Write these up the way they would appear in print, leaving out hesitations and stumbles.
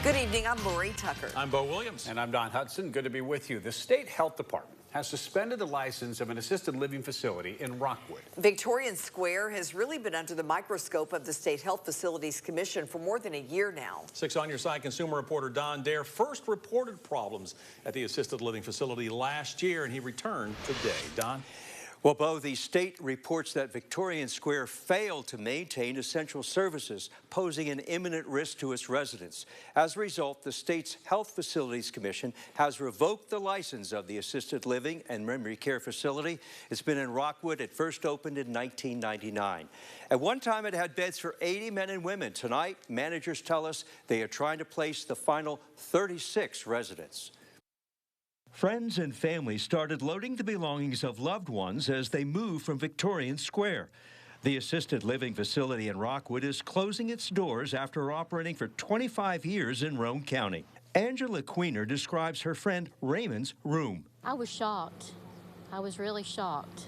Good evening, I'm Lori Tucker. I'm Bo Williams. And I'm Don Hudson. Good to be with you. The State Health Department has suspended the license of an assisted living facility in Rockwood. Victorian Square has really been under the microscope of the State Health Facilities Commission for more than a year now. 6 on Your Side consumer reporter Don Dare first reported problems at the assisted living facility last year, and he returned today. Don? Well, Bo, the state reports that Victorian Square failed to maintain essential services, posing an imminent risk to its residents. As a result, the state's Health Facilities Commission has revoked the license of the assisted living and memory care facility. It's been in Rockwood. It first opened in 1999. At one time, it had beds for 80 men and women. Tonight, managers tell us they are trying to place the final 36 residents. Friends and family started loading the belongings of loved ones as they moved from Victorian Square. The assisted living facility in Rockwood is closing its doors after operating for 25 years in Roane County. Angela Queener describes her friend Raymond's room. I was shocked. I was really shocked.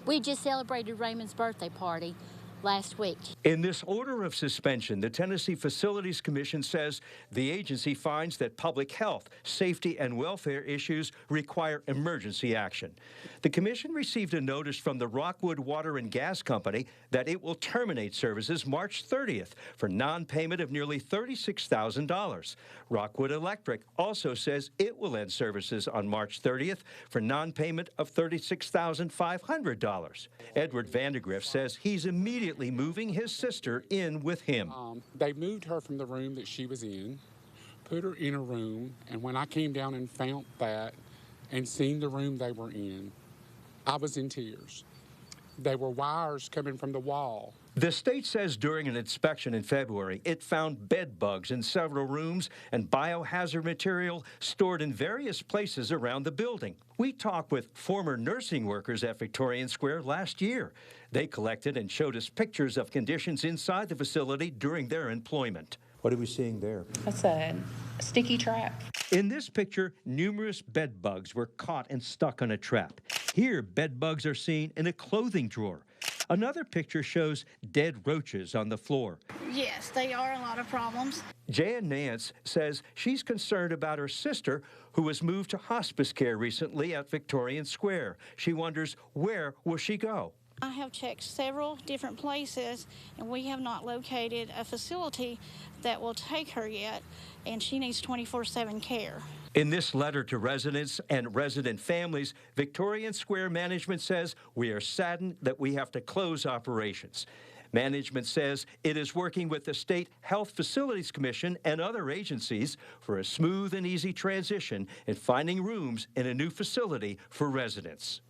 We just celebrated Raymond's birthday party last week. In this order of suspension, the Tennessee Facilities Commission says the agency finds that public health, safety, and welfare issues require emergency action. The commission received a notice from the Rockwood Water and Gas Company that it will terminate services March 30th for non-payment of nearly $36,000. Rockwood Electric also says it will end services on March 30th for non-payment of $36,500. Edward Vandegrift says he's immediately moving his sister in with him. They moved her from the room that she was in, put her in a room, and when I came down and found that and seen the room they were in, I was in tears. There were wires coming from the wall. The state says during an inspection in February, it found bed bugs in several rooms and biohazard material stored in various places around the building. We talked with former nursing workers at Victorian Square last year. They collected and showed us pictures of conditions inside the facility during their employment. What are we seeing there? That's a sticky trap. In this picture, numerous bed bugs were caught and stuck on a trap. Here, bed bugs are seen in a clothing drawer. Another picture shows dead roaches on the floor. Yes, they are a lot of problems. Jan Nance says she's concerned about her sister, who was moved to hospice care recently at Victorian Square. She wonders, where will she go? I have checked several different places, and we have not located a facility that will take her yet, and she needs 24/7 care. In this letter to residents and resident families, Victorian Square management says we are saddened that we have to close operations. Management says it is working with the State Health Facilities Commission and other agencies for a smooth and easy transition in finding rooms in a new facility for residents.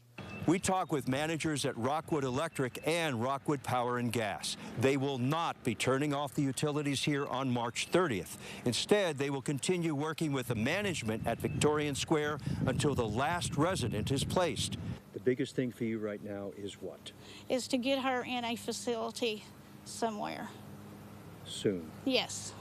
We talk with managers at Rockwood Electric and Rockwood Power and Gas. They will not be turning off the utilities here on March 30th. Instead, they will continue working with the management at Victorian Square until the last resident is placed. The biggest thing for you right now is what? Is to get her in a facility somewhere. Soon. Yes.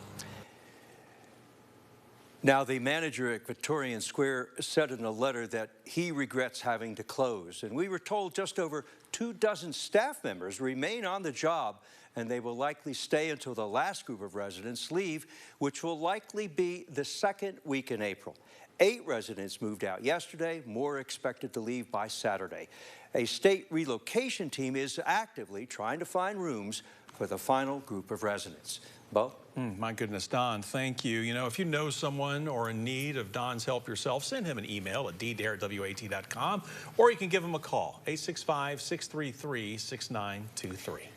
Now, the manager at Victorian Square said in a letter that he regrets having to close. And we were told just over 24 staff members remain on the job, and they will likely stay until the last group of residents leave, which will likely be the second week in April. 8 residents moved out yesterday, more expected to leave by Saturday. A state relocation team is actively trying to find rooms for the final group of residents. Bo? My goodness, Don, thank you. You know, if you know someone or in need of Don's help yourself, send him an email at ddare@wat.com, or you can give him a call, 865-633-6923.